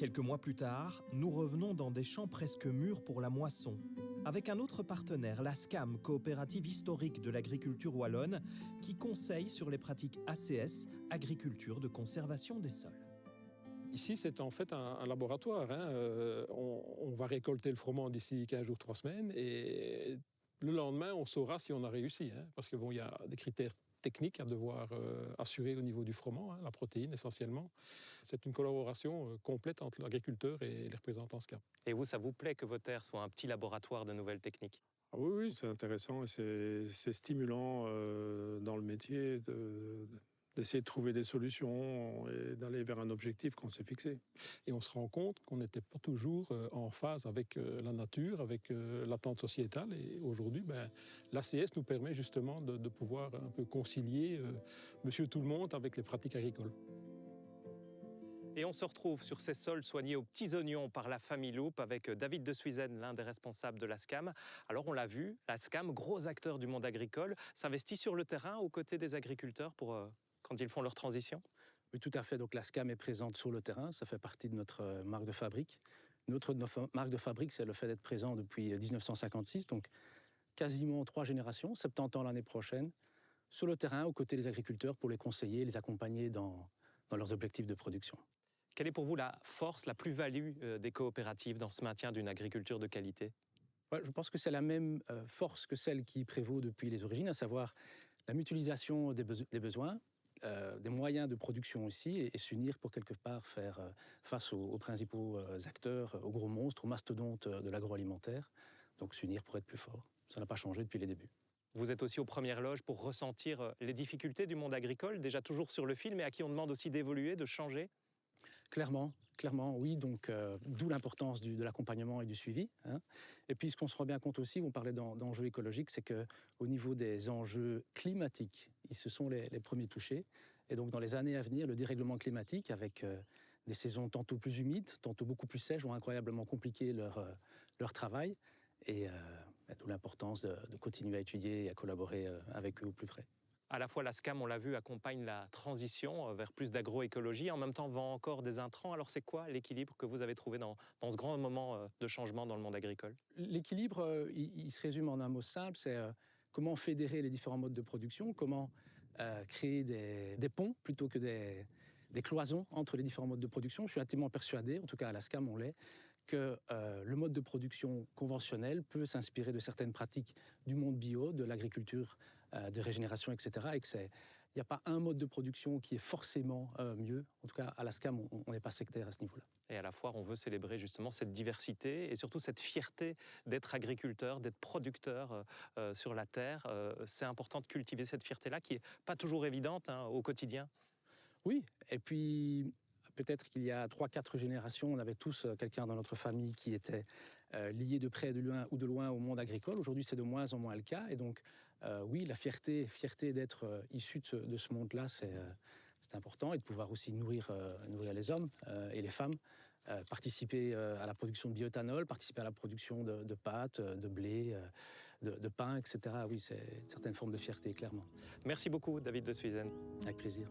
Quelques mois plus tard, nous revenons dans des champs presque mûrs pour la moisson, avec un autre partenaire, la SCAM, coopérative historique de l'agriculture wallonne, qui conseille sur les pratiques ACS, agriculture de conservation des sols. Ici, c'est en fait un laboratoire. On va récolter le froment d'ici 15 jours, 3 semaines, et le lendemain, on saura si on a réussi. Parce que bon, il y a des critères techniques à devoir assurer au niveau du froment, la protéine essentiellement. C'est une collaboration complète entre l'agriculteur et les représentants SCAM. Et vous, ça vous plaît que vos terres soient un petit laboratoire de nouvelles techniques? Ah oui, c'est intéressant et c'est stimulant dans le métier d'essayer de trouver des solutions et d'aller vers un objectif qu'on s'est fixé. Et on se rend compte qu'on n'était pas toujours en phase avec la nature, avec l'attente sociétale. Et aujourd'hui, l'ACS nous permet justement de pouvoir un peu concilier monsieur tout le monde avec les pratiques agricoles. Et on se retrouve sur ces sols soignés aux petits oignons par la famille Loup avec David de Suizen, l'un des responsables de la SCAM. Alors on l'a vu, la SCAM, gros acteur du monde agricole, s'investit sur le terrain aux côtés des agriculteurs pour quand ils font leur transition? Oui, tout à fait. Donc la SCAM est présente sur le terrain, ça fait partie de notre marque de fabrique. Notre marque de fabrique, c'est le fait d'être présent depuis 1956, donc quasiment 3 générations, 70 ans l'année prochaine, sur le terrain aux côtés des agriculteurs pour les conseiller, les accompagner dans leurs objectifs de production. Quelle est pour vous la force, la plus-value des coopératives dans ce maintien d'une agriculture de qualité? Je pense que c'est la même force que celle qui prévaut depuis les origines, à savoir la mutualisation des besoins, des moyens de production aussi, et s'unir pour quelque part faire face aux principaux acteurs, aux gros monstres, aux mastodontes de l'agroalimentaire. Donc s'unir pour être plus fort. Ça n'a pas changé depuis les débuts. Vous êtes aussi aux premières loges pour ressentir les difficultés du monde agricole, déjà toujours sur le fil, mais à qui on demande aussi d'évoluer, de changer? Clairement, oui, donc d'où l'importance de l'accompagnement et du suivi. Et puis ce qu'on se rend bien compte aussi, on parlait d'enjeux écologiques, c'est qu'au niveau des enjeux climatiques, ils se sont les premiers touchés. Et donc dans les années à venir, le dérèglement climatique, avec des saisons tantôt plus humides, tantôt beaucoup plus sèches, vont incroyablement compliquer leur travail. Et d'où l'importance de continuer à étudier et à collaborer avec eux au plus près. À la fois, la SCAM, on l'a vu, accompagne la transition vers plus d'agroécologie, en même temps vend encore des intrants. Alors c'est quoi l'équilibre que vous avez trouvé dans ce grand moment de changement dans le monde agricole? L'équilibre, il se résume en un mot simple, c'est comment fédérer les différents modes de production, comment créer des ponts plutôt que des cloisons entre les différents modes de production. Je suis intimement persuadé, en tout cas à la SCAM on l'est, que le mode de production conventionnel peut s'inspirer de certaines pratiques du monde bio, de l'agriculture de régénération, etc. Et qu'il n'y a pas un mode de production qui est forcément mieux. En tout cas, à la SCAM, on n'est pas sectaire à ce niveau-là. Et à la fois, on veut célébrer justement cette diversité et surtout cette fierté d'être agriculteur, d'être producteur sur la terre. C'est important de cultiver cette fierté-là qui n'est pas toujours évidente au quotidien. Oui, et puis peut-être qu'il y a 3-4 générations, on avait tous quelqu'un dans notre famille qui était lié de près ou de loin au monde agricole. Aujourd'hui, c'est de moins en moins le cas. Et donc, oui, la fierté d'être issu de ce monde-là, c'est important. Et de pouvoir aussi nourrir les hommes et les femmes, participer à la production de bioéthanol, participer à la production de pâtes, de blé, de pain, etc. Oui, c'est une certaine forme de fierté, clairement. Merci beaucoup, David de Suizen. Avec plaisir.